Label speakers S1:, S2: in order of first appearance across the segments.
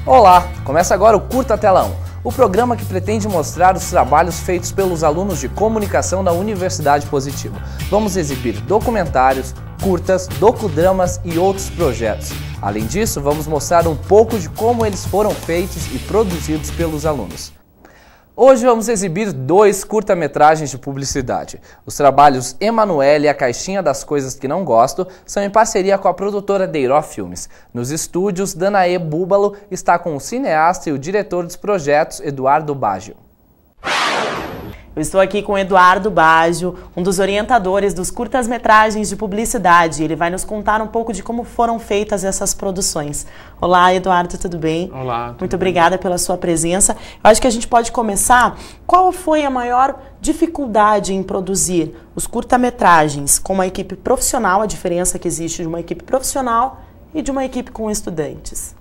S1: Olá! Começa agora o Curta Tela 1, o programa que pretende mostrar os trabalhos feitos pelos alunos de comunicação da Universidade Positivo. Vamos exibir documentários, curtas, docudramas e outros projetos. Além disso, vamos mostrar um pouco de como eles foram feitos e produzidos pelos alunos. Hoje vamos exibir 2 curta-metragens de publicidade. Os trabalhos Emanuele e a Caixinha das Coisas Que Não Gosto são em parceria com a produtora Deiró Filmes. Nos estúdios, Danae Búbalo está com o cineasta e o diretor dos projetos, Eduardo Baggio.
S2: Eu estou aqui com o Eduardo Baggio, um dos orientadores dos curtas-metragens de publicidade. Ele vai nos contar um pouco de como foram feitas essas produções. Olá, Eduardo, tudo bem?
S3: Olá.
S2: Muito obrigada pela sua presença. Eu acho que a gente pode começar. Qual foi a maior dificuldade em produzir os curta-metragens com uma equipe profissional, a diferença que existe de uma equipe profissional e de uma equipe com estudantes?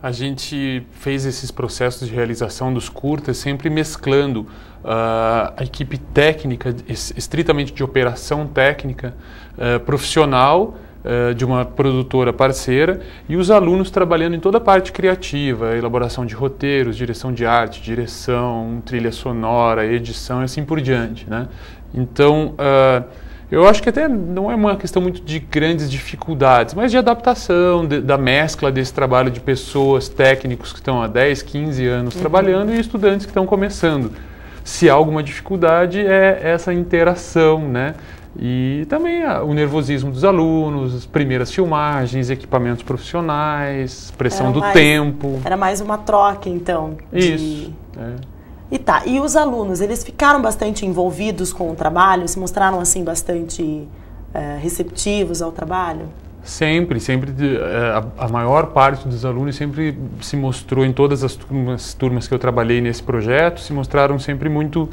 S3: A gente fez esses processos de realização dos curtas sempre mesclando a equipe técnica, estritamente de operação técnica, profissional, de uma produtora parceira, e os alunos trabalhando em toda a parte criativa, elaboração de roteiros, direção de arte, direção, trilha sonora, edição e assim por diante, né? Então, eu acho que até não é uma questão muito de grandes dificuldades, mas de adaptação, da mescla desse trabalho de pessoas, técnicos que estão há 10, 15 anos trabalhando e estudantes que estão começando. Se há alguma dificuldade, é essa interação, né? E também o nervosismo dos alunos, as primeiras filmagens, equipamentos profissionais, pressão do tempo.
S2: Era mais uma troca, então.
S3: Isso.
S2: E os alunos, eles ficaram bastante envolvidos com o trabalho? Se mostraram assim bastante receptivos ao trabalho? Sempre. A maior parte dos alunos sempre se mostrou, em todas as turmas que eu trabalhei nesse projeto, se mostraram sempre muito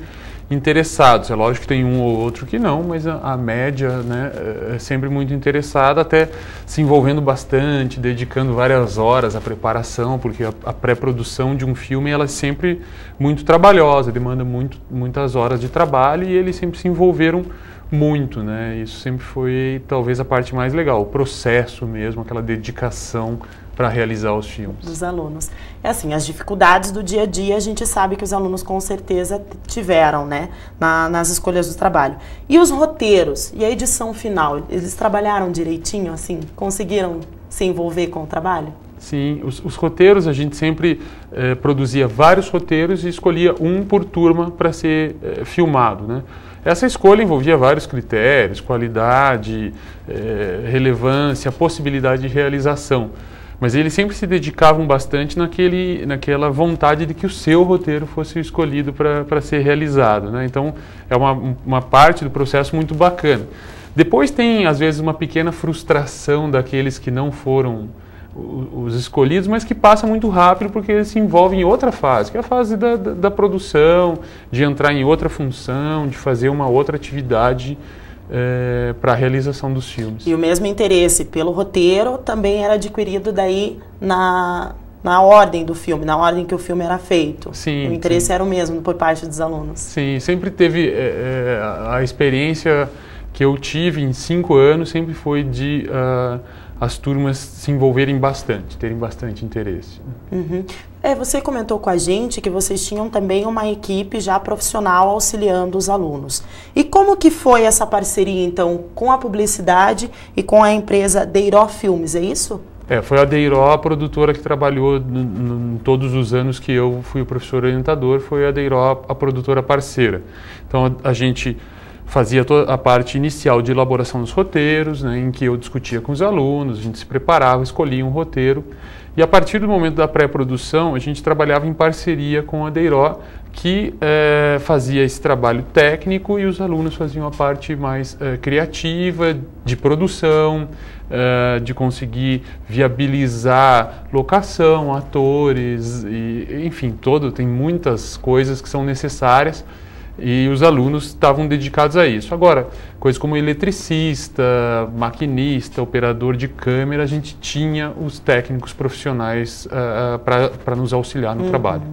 S2: interessados. É lógico que tem um ou outro que não, mas a média, né, é sempre muito interessada, até se envolvendo bastante, dedicando várias horas à preparação, porque a pré-produção de um filme ela é sempre muito trabalhosa, demanda muitas horas de trabalho, e eles sempre se envolveram muito, né? Isso sempre foi talvez a parte mais legal, o processo mesmo, aquela dedicação para realizar os filmes. Dos alunos. É assim, as dificuldades do dia a dia a gente sabe que os alunos com certeza tiveram, né? Nas escolhas do trabalho. E os roteiros e a edição final, eles trabalharam direitinho, assim? Conseguiram se envolver com o trabalho?
S3: Sim, os roteiros, a gente sempre produzia vários roteiros e escolhia um por turma para ser filmado, né? Essa escolha envolvia vários critérios, qualidade, relevância, possibilidade de realização. Mas eles sempre se dedicavam bastante naquela vontade de que o seu roteiro fosse escolhido para ser realizado, né? Então, é uma parte do processo muito bacana. Depois tem, às vezes, uma pequena frustração daqueles que não foram os escolhidos, mas que passa muito rápido porque eles se envolvem em outra fase, que é a fase da produção, de entrar em outra função, de fazer uma outra atividade para a realização dos filmes.
S2: E o mesmo interesse pelo roteiro também era adquirido daí na ordem do filme, na ordem que o filme era feito.
S3: Sim,
S2: o interesse era o mesmo por parte dos alunos.
S3: Sim, sempre teve a experiência que eu tive em 5 anos, sempre foi de as turmas se envolverem bastante, terem bastante interesse.
S2: Uhum. Você comentou com a gente que vocês tinham também uma equipe já profissional auxiliando os alunos. E como que foi essa parceria, então, com a publicidade e com a empresa Deiró Filmes, é isso?
S3: Foi a Deiró a produtora que trabalhou em todos os anos que eu fui o professor orientador, foi a Deiró a produtora parceira. Então a gente fazia toda a parte inicial de elaboração dos roteiros, né, em que eu discutia com os alunos, a gente se preparava, escolhia um roteiro, e a partir do momento da pré-produção a gente trabalhava em parceria com a Deiró, que fazia esse trabalho técnico, e os alunos faziam a parte mais criativa, de produção, de conseguir viabilizar locação, atores, e, enfim, tem muitas coisas que são necessárias. E os alunos estavam dedicados a isso. Agora, coisas como eletricista, maquinista, operador de câmera, a gente tinha os técnicos profissionais para nos auxiliar no trabalho.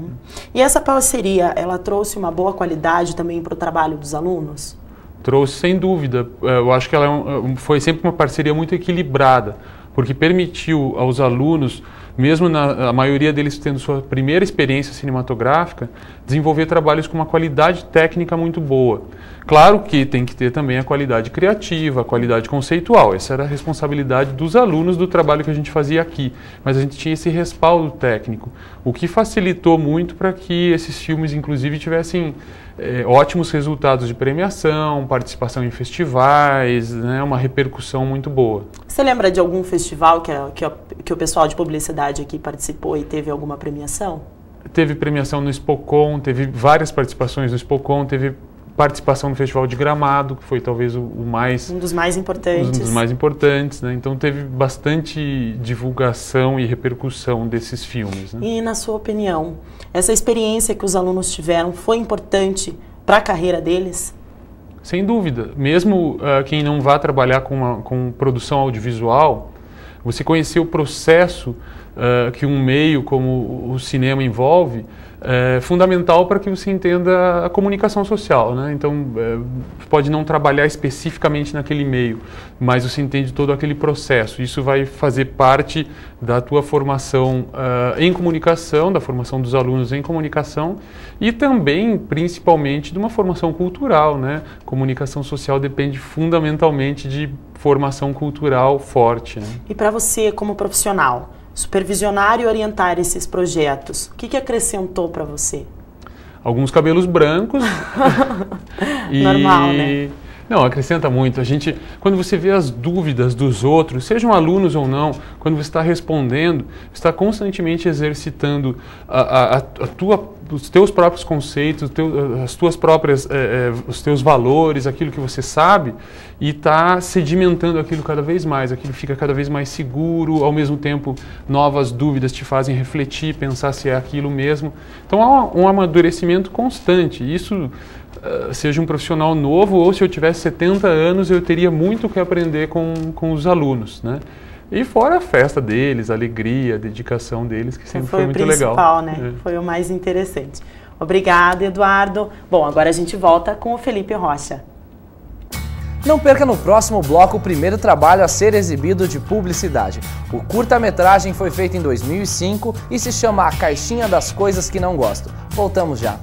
S2: E essa parceria, ela trouxe uma boa qualidade também para o trabalho dos alunos?
S3: Trouxe, sem dúvida. Eu acho que ela foi sempre uma parceria muito equilibrada, porque permitiu aos alunos mesmo a maioria deles tendo sua primeira experiência cinematográfica, desenvolver trabalhos com uma qualidade técnica muito boa. Claro que tem que ter também a qualidade criativa, a qualidade conceitual. Essa era a responsabilidade dos alunos do trabalho que a gente fazia aqui. Mas a gente tinha esse respaldo técnico, o que facilitou muito para que esses filmes, inclusive, tivessem ótimos resultados de premiação, participação em festivais, né, uma repercussão muito boa.
S2: Você lembra de algum festival que o pessoal de publicidade aqui participou e teve alguma premiação?
S3: Teve premiação no Spocon, teve várias participações no Spocon, teve participação no Festival de Gramado, que foi talvez um dos mais importantes, né? Então teve bastante divulgação e repercussão desses filmes, né?
S2: E na sua opinião, essa experiência que os alunos tiveram foi importante para a carreira deles?
S3: Sem dúvida. Mesmo quem não vá trabalhar com produção audiovisual, você conhecer o processo que um meio como o cinema envolve, é fundamental para que você entenda a comunicação social, né? Então, pode não trabalhar especificamente naquele meio, mas você entende todo aquele processo. Isso vai fazer parte da tua formação em comunicação, da formação dos alunos em comunicação e também, principalmente, de uma formação cultural, né? Comunicação social depende fundamentalmente de formação cultural forte, né?
S2: E para você, como profissional, supervisionar e orientar esses projetos, o que acrescentou para você?
S3: Alguns cabelos brancos.
S2: Normal, né?
S3: Não, acrescenta muito. Quando você vê as dúvidas dos outros, sejam alunos ou não, quando você está respondendo, você está constantemente exercitando os teus próprios conceitos, as tuas próprias, os teus valores, aquilo que você sabe, e está sedimentando aquilo cada vez mais, aquilo fica cada vez mais seguro, ao mesmo tempo novas dúvidas te fazem refletir, pensar se é aquilo mesmo. Então há um amadurecimento constante. Isso, seja um profissional novo ou se eu tivesse 70 anos, eu teria muito que aprender com os alunos, né? E fora a festa deles, a alegria, a dedicação deles, que sempre foi muito legal.
S2: Foi o principal, né? Foi o mais interessante. Obrigada, Eduardo. Bom, agora a gente volta com o Felipe Rocha.
S1: Não perca no próximo bloco o primeiro trabalho a ser exibido de publicidade. O curta-metragem foi feito em 2005 e se chama A Caixinha das Coisas que Não Gosto. Voltamos já.